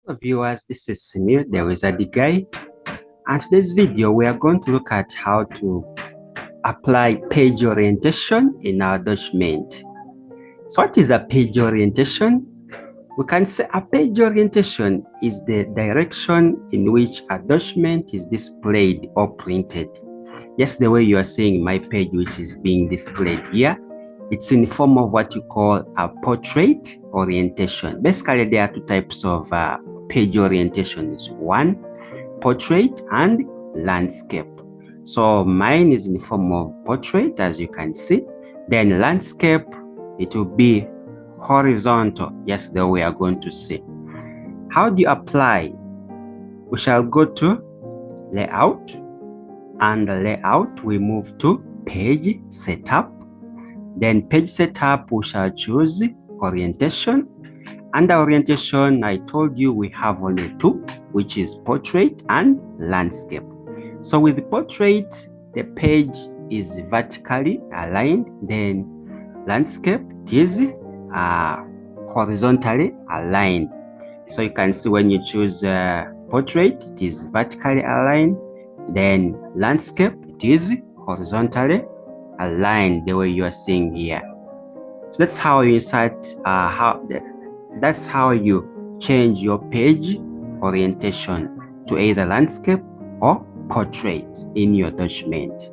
Hello viewers, this is Simir, the Wizard Guy, and today's video we are going to look at how to apply page orientation in our document. So what is a page orientation? We can say a page orientation is the direction in which a document is displayed or printed. Yes, the way you are seeing my page which is being displayed here, it's in the form of what you call a portrait orientation. Basically, there are two types of page orientations: one, portrait, and landscape. So mine is in the form of portrait, as you can see. Then landscape, it will be horizontal. Yes, the way we are going to see. How do you apply? We shall go to layout, and layout we move to page setup. Then page setup, we shall choose orientation. Under orientation, I told you we have only two, which is portrait and landscape. So with portrait, the page is vertically aligned. Then landscape, it is horizontally aligned. So you can see when you choose portrait, it is vertically aligned. Then landscape, it is horizontally aligned, the way you are seeing here. So that's how you insert that's how you change your page orientation to either landscape or portrait in your document.